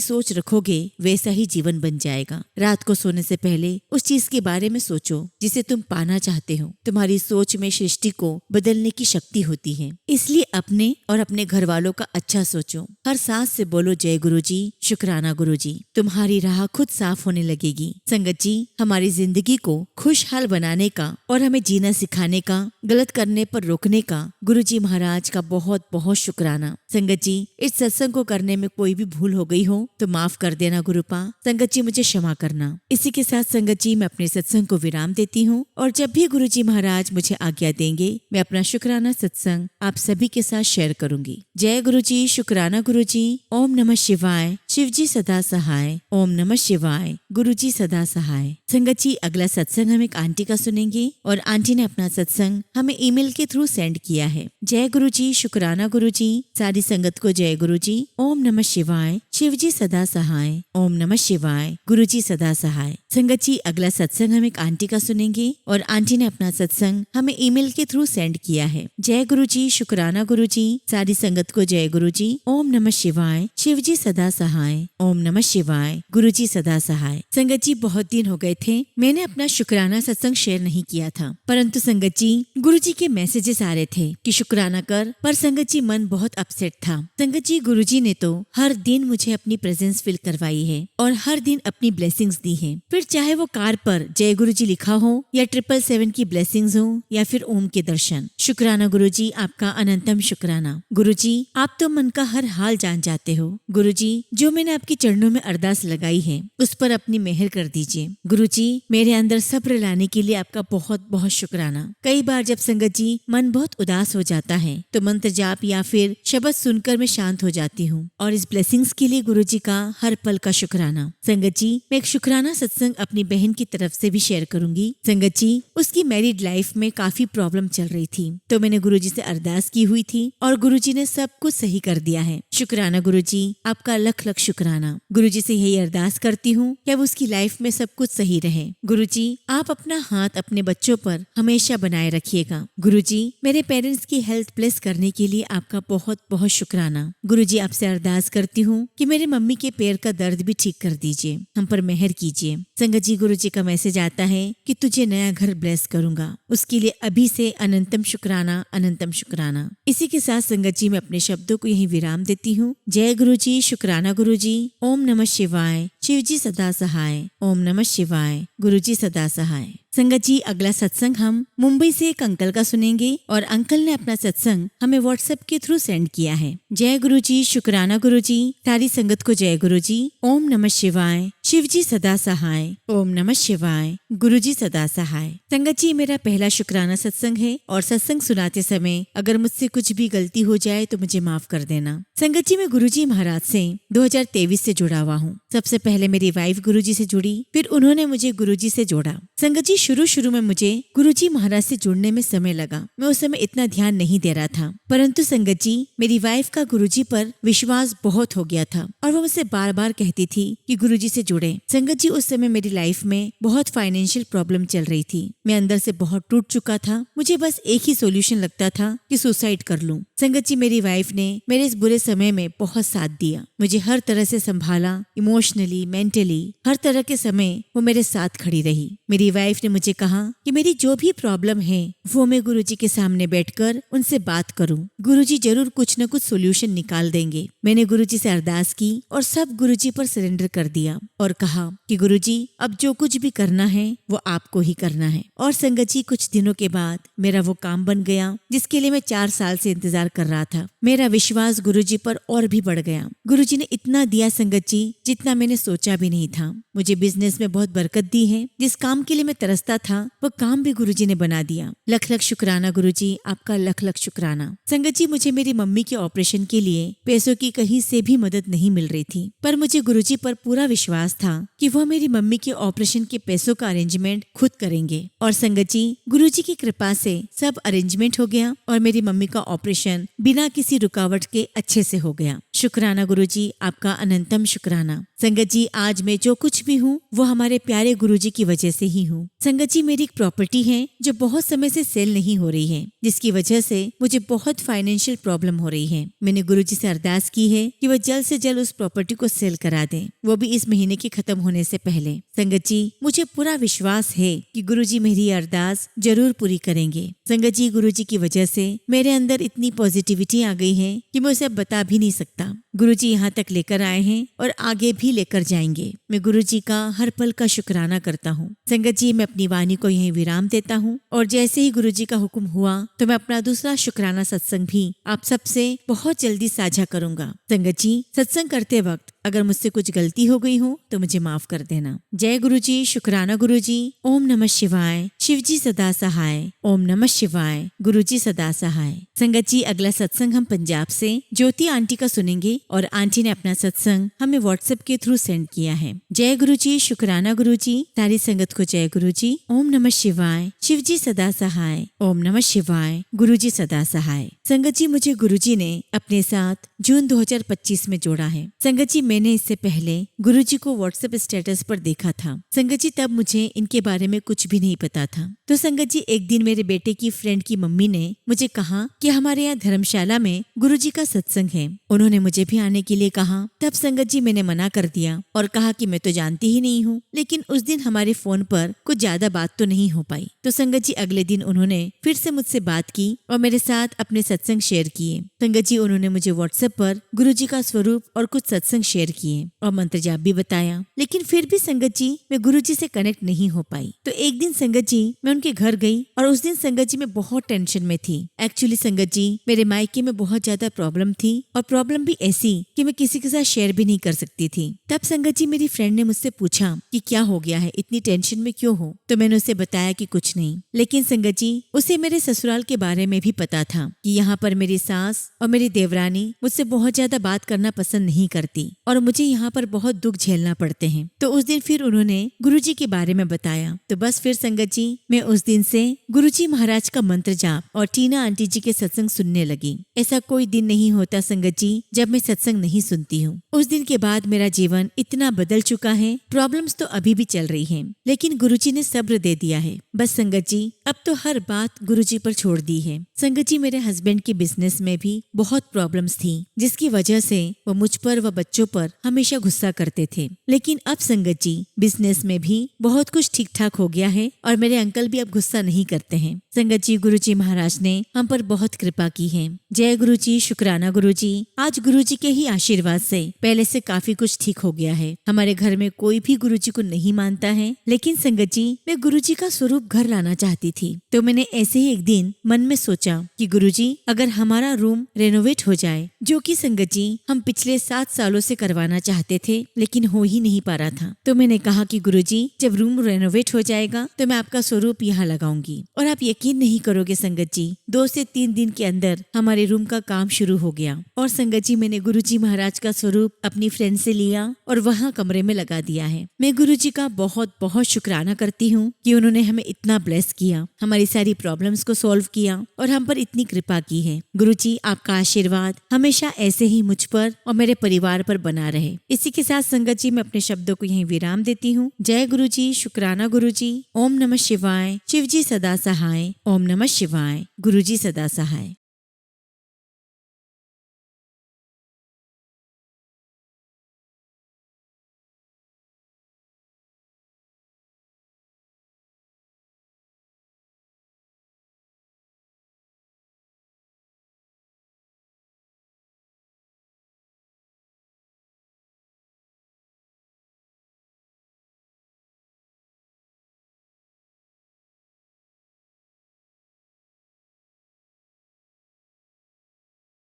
सोच रखोगे वैसा ही जीवन बन जाएगा। रात को सोने से पहले उस चीज के बारे में सोचो जिसे तुम पाना चाहते हो। तुम्हारी सोच में सृष्टि को बदलने की शक्ति होती है, इसलिए अपने और अपने घर वालों का अच्छा सोचो। हर सांस से बोलो जय गुरु जी, शुक्राना गुरु जी। तुम्हारी राह खुद साफ होने लगेगी। संगत जी, हमारी जिंदगी को खुशहाल बनाने का और हमें जीना सिखाने का, गलत करने पर रोकने का गुरु जी महाराज का बहुत बहुत शुक्राना। संगत जी, इस सत्संग को करने में कोई भी भूल हो गई हो तो माफ कर देना गुरुपा। संगत जी, मुझे क्षमा करना। इसी के साथ संगत जी, मैं अपने सत्संग को विराम देती हूँ, और जब भी गुरु जी महाराज मुझे आज्ञा देंगे मैं अपना शुक्राना सत्संग आप सभी के साथ शेयर करूंगी। जय गुरु जी, शुक्राना गुरु जी। ओम नमः शिवाय। शिव जी सदा सहाय। ओम नमः शिवाय। गुरु जी सदा सहाय। संगत जी, अगला सत्संग हम एक आंटी का सुनेंगे, और आंटी ने अपना सत्संग हमें ईमेल के थ्रू सेंड किया है। जय गुरु जी, शुक्राना गुरु जी। सारी संगत को जय गुरु जी। ओम नमः शिवाय। शिव जी सदा सहाय। ओम नमः शिवाय। गुरु जी सदा सहाय। संगत जी, अगला सत्संग हम एक आंटी का सुनेंगे, और आंटी ने अपना सत्संग हमें ईमेल के थ्रू सेंड किया है। जय गुरु जी, शुक्राना गुरु जी। सारी संगत को जय गुरु जी। ओम नमः शिवाय। शिव जी सदा सहाय। ओम नमः शिवाय। गुरु जी सदा सहाय। संगत जी, बहुत दिन हो गए थे मैंने अपना शुक्राना सत्संग शेयर नहीं किया था, परंतु संगत जी, गुरु जी के मैसेजेस आ रहे थे कि शुक्राना कर, पर संगत जी मन बहुत अपसेट था। संगत जी, गुरु जी ने तो हर दिन मुझे अपनी प्रेजेंस फील करवाई है और हर दिन अपनी ब्लेसिंग्स दी है। फिर चाहे वो कार पर जय गुरु जी लिखा हो, या 777 की ब्लेसिंग्स हो, या फिर ओम के दर्शन। शुक्राना गुरु जी, आपका अनंतम शुक्राना। गुरु जी, आप तो मन का हर हाल जान जाते हो। गुरु जी, जो मैंने आपके चरणों में अरदास लगाई है उस पर अपनी मेहर कर दीजिए। गुरु जी, मेरे अंदर सब्र लाने के लिए आपका बहुत बहुत शुक्राना। कई बार जब संगत जी मन बहुत उदास हो जाता है तो मंत्र जाप या फिर शब्द सुनकर मैं शांत हो जाती हूँ, और इस ब्लेसिंग्स के लिए गुरु जी का हर पल का शुक्राना। संगत जी, मैं एक शुक्राना सत्संग अपनी बहन की तरफ से भी शेयर करूंगी। संगत जी, उसकी मैरिड लाइफ में काफी प्रॉब्लम चल रही थी, तो मैंने गुरु जी से अरदास की हुई थी और गुरु जी ने सब कुछ सही कर दिया है। शुक्राना गुरु जी, आपका लख लख शुक्राना। गुरु जी से यही अरदास करती हूँ कि अब उसकी लाइफ में सब कुछ सही रहे। गुरु जी, आप अपना हाथ अपने बच्चों पर हमेशा बनाए रखिएगा। गुरु जी, मेरे पेरेंट्स की हेल्थ ब्लेस करने के लिए आपका बहुत बहुत शुक्राना। गुरु जी, आपसे अरदास करती हूँ कि मेरे मम्मी के पैर का दर्द भी ठीक कर दीजिए, हम पर मेहर कीजिए। संगत जी, गुरु जी का मैसेज आता है कि तुझे नया घर ब्लेस करूंगा, उसके लिए अभी से अनंतम शुक्राना, अनंतम शुक्राना। इसी के साथ संगत जी, मैं अपने शब्दों को यही विराम देती हूँ। जय गुरु जी, शुक्राना गुरु जी। ओम नमः शिवाय। शिव जी सदा सहाय। ओम नमः शिवाय। गुरु जी सदा सहाय। संगत जी, अगला सत्संग हम मुंबई से एक अंकल का सुनेंगे, और अंकल ने अपना सत्संग हमें व्हाट्सएप के थ्रू सेंड किया है। जय गुरु जी, शुक्राना गुरु जी। सारी संगत को जय गुरु जी। ओम नमः शिवाय। शिव जी सदा सहाय। ओम नमः शिवाय। गुरु जी सदा सहाय। संगत जी, मेरा पहला शुक्राना सत्संग है, और सत्संग सुनाते समय अगर मुझसे कुछ भी गलती हो जाए तो मुझे माफ कर देना। संगत जी, मैं गुरु जी महाराज से 2023 से जुड़ा हुआ हूँ। सबसे पहले मेरी वाइफ गुरु जी से जुड़ी, फिर उन्होंने मुझे गुरु जी से जोड़ा। संगत जी, शुरू में मुझे गुरु जी महाराज से जुड़ने में समय लगा। मैं उस समय इतना ध्यान नहीं दे रहा था, परंतु संगत जी, मेरी वाइफ का गुरु जी पर विश्वास बहुत हो गया था, और वो मुझसे बार बार कहती थी कि गुरु जी से जुड़ा जुड़े। संगत जी, उस समय मेरी लाइफ में बहुत फाइनेंशियल प्रॉब्लम चल रही थी। मैं अंदर से बहुत टूट चुका था। मुझे बस एक ही सॉल्यूशन लगता था कि सुसाइड कर लूं। संगत जी, मेरी वाइफ ने मेरे इस बुरे समय में बहुत साथ दिया, मुझे हर तरह से संभाला, इमोशनली, मेंटली, हर तरह के समय वो मेरे साथ खड़ी रही। मेरी वाइफ ने मुझे कहा कि मेरी जो भी प्रॉब्लम है वो मैं गुरुजी के सामने बैठकर उनसे बात करूं। गुरुजी जरूर कुछ न कुछ सोल्यूशन निकाल देंगे। मैंने गुरुजी से अरदास की और सब गुरुजी पर सरेंडर कर दिया और कहा कि गुरुजी, अब जो कुछ भी करना है वो आपको ही करना है। और संगत जी, कुछ दिनों के बाद मेरा वो काम बन गया जिसके लिए मैं 4 साल से इंतजार कर रहा था। मेरा विश्वास गुरुजी पर और भी बढ़ गया। गुरुजी ने इतना दिया संगत जी, जितना मैंने सोचा भी नहीं था। मुझे बिजनेस में बहुत बरकत दी है। जिस काम के लिए मैं तरसता था वो काम भी गुरुजी ने बना दिया। लख लख शुक्राना गुरुजी, आपका लख लख शुक्राना। संगत जी, मुझे मेरी मम्मी के ऑपरेशन के लिए पैसों की कहीं से भी मदद नहीं मिल रही थी, पर मुझे गुरुजी पर पूरा विश्वास था कि वह मेरी मम्मी के ऑपरेशन के पैसों का अरेंजमेंट खुद करेंगे। और संगत जी, गुरुजी की कृपा से सब अरेंजमेंट हो गया और मेरी मम्मी का ऑपरेशन बिना किसी रुकावट के अच्छे से हो गया। शुक्राना गुरुजी, आपका अनंतम शुक्राना। संगत जी, आज मैं जो कुछ भी हूँ वो हमारे प्यारे गुरुजी की वजह से ही हूँ। संगत जी, मेरी एक प्रॉपर्टी है जो बहुत समय से सेल नहीं हो रही है, जिसकी वजह से मुझे बहुत फाइनेंशियल प्रॉब्लम हो रही है। मैंने गुरुजी से अरदास की है कि वह जल्द से जल्द उस प्रॉपर्टी को सेल करा दें, वो भी इस महीने के खत्म होने से पहले। संगत जी, मुझे पूरा विश्वास है कि गुरुजी मेरी अरदास जरूर पूरी करेंगे। संगत जी, गुरुजी की वजह से मेरे अंदर इतनी पॉजिटिविटी आ गई है कि मैं उसे अब बता भी नहीं सकता। गुरुजी यहाँ तक लेकर आए हैं और आगे भी लेकर जाएंगे। मैं गुरुजी का हर पल का शुक्राना करता हूँ। संगत जी, मैं अपनी वाणी को यहीं विराम देता हूँ और जैसे ही गुरुजी का हुक्म हुआ तो मैं अपना दूसरा शुक्राना सत्संग भी आप सबसे बहुत जल्दी साझा करूंगा। संगत जी, सत्संग करते वक्त अगर मुझसे कुछ गलती हो गई हो तो मुझे माफ कर देना। जय गुरुजी, शुक्राना गुरुजी। ओम नमः शिवाय। शिवजी सदा सहाय। ओम नमः शिवाय। गुरुजी सदा सहाय। संगत जी, अगला सत्संग हम पंजाब से ज्योति आंटी का सुनेंगे और आंटी ने अपना सत्संग हमें व्हाट्सएप के थ्रू सेंड किया है। जय गुरुजी, शुक्राना गुरुजी। सारी संगत को जय गुरुजी। ओम नमः शिवाय। शिवजी सदा सहाय। ओम नमः शिवाय। गुरुजी सदा सहाय। संगत जी, मुझे गुरुजी ने अपने साथ जून 2025 में जोड़ा है। संगत जी, मैंने इससे पहले गुरुजी को व्हाट्सएप स्टेटस पर देखा था। संगत जी, तब मुझे इनके बारे में कुछ भी नहीं पता था। तो संगत जी, एक दिन मेरे बेटे की फ्रेंड की मम्मी ने मुझे कहा कि हमारे यहाँ धर्मशाला में गुरुजी का सत्संग है। उन्होंने मुझे भी आने के लिए कहा। तब संगत जी, मैंने मना कर दिया और कहा कि मैं तो जानती ही नहीं हूँ। लेकिन उस दिन हमारे फोन पर कुछ ज्यादा बात तो नहीं हो पाई। तो संगत जी, अगले दिन उन्होंने फिर से मुझसे बात की और मेरे साथ अपने सत्संग शेयर किए। संगत जी, उन्होंने मुझे व्हाट्सएप पर गुरुजी का स्वरूप और कुछ सत्संग शेयर किए और मंत्र जाप भी बताया। लेकिन फिर भी संगत जी, मैं गुरुजी से कनेक्ट नहीं हो पाई। तो एक दिन संगत जी, मैं उनके घर गई और उस दिन संगत जी मैं बहुत टेंशन में थी। एक्चुअली संगत जी, मेरे मायके में बहुत ज्यादा प्रॉब्लम थी और प्रॉब्लम भी ऐसी कि मैं किसी के साथ शेयर भी नहीं कर सकती थी। तब संगत जी, मेरी फ्रेंड ने मुझसे पूछा कि क्या हो गया है, इतनी टेंशन में क्यों हो। तो मैंने उसे बताया कि कुछ नहीं। लेकिन संगत जी, उसे मेरे ससुराल के बारे में भी पता था कि यहाँ पर मेरी सास और मेरी देवरानी मुझसे बहुत ज्यादा बात करना पसंद नहीं करती और मुझे यहाँ पर बहुत दुख झेलना पड़ते हैं। तो उस दिन फिर उन्होंने गुरुजी के बारे में बताया। तो बस फिर संगत जी, मैं उस दिन से गुरुजी महाराज का मंत्र जाप और टीना आंटी जी के सत्संग सुनने लगी। ऐसा कोई दिन नहीं होता संगत जी जब मैं सत्संग नहीं सुनती हूँ। उस दिन के बाद मेरा जीवन इतना बदल चुका है। प्रॉब्लम्स तो अभी भी चल रही हैं, लेकिन गुरुजी ने सब्र दे दिया है। बस संगत जी, अब तो हर बात गुरुजी पर छोड़ दी है। संगत जी, मेरे हस्बैंड के बिजनेस में भी बहुत प्रॉब्लम्स थी, जिसकी वजह से वो मुझ पर व बच्चों पर हमेशा गुस्सा करते थे। लेकिन अब संगत जी, बिजनेस में भी बहुत कुछ ठीक ठाक हो गया है और मेरे अंकल भी अब गुस्सा नहीं करते हैं। संगत जी, गुरुजी महाराज ने हम पर बहुत कृपा की है। जय गुरुजी, शुक्राना गुरुजी। आज गुरुजी के ही आशीर्वाद से पहले से काफी कुछ ठीक हो गया है। हमारे घर में कोई भी गुरुजी को नहीं मानता है, लेकिन संगत जी, मैं गुरुजी का स्वरूप घर लाना चाहती थी। तो मैंने ऐसे ही एक दिन मन में सोचा कि गुरुजी, अगर हमारा रूम रेनोवेट हो जाए, जो कि संगत जी हम पिछले 7 सालों से करवाना चाहते थे, लेकिन हो ही नहीं पा रहा था। तो मैंने कहा कि गुरुजी, जब रूम रेनोवेट हो जाएगा तो मैं आपका स्वरूप यहाँ लगाऊंगी। और आप यकीन नहीं करोगे संगत जी, 2 से 3 दिन के अंदर हमारे रूम का काम शुरू हो गया। और संगत जी, मैंने गुरुजी महाराज का स्वरूप अपनी फ्रेंड से लिया और वहाँ कमरे में लगा दिया है। मैं गुरुजी का बहुत बहुत शुक्राना करती हूँ कि उन्होंने हमें इतना ब्लेस किया, हमारी सारी प्रॉब्लम्स को सॉल्व किया और हम पर इतनी कृपा की है। गुरुजी, आपका आशीर्वाद हमेशा ऐसे ही मुझ पर और मेरे परिवार पर बना बना रहे। इसी के साथ संगत जी मैं अपने शब्दों को यहीं विराम देती हूँ। जय गुरु जी, शुक्राना गुरु जी। ओम नमः शिवाय। शिव जी सदा सहाय। ओम नमः शिवाय। गुरु जी सदा सहाय।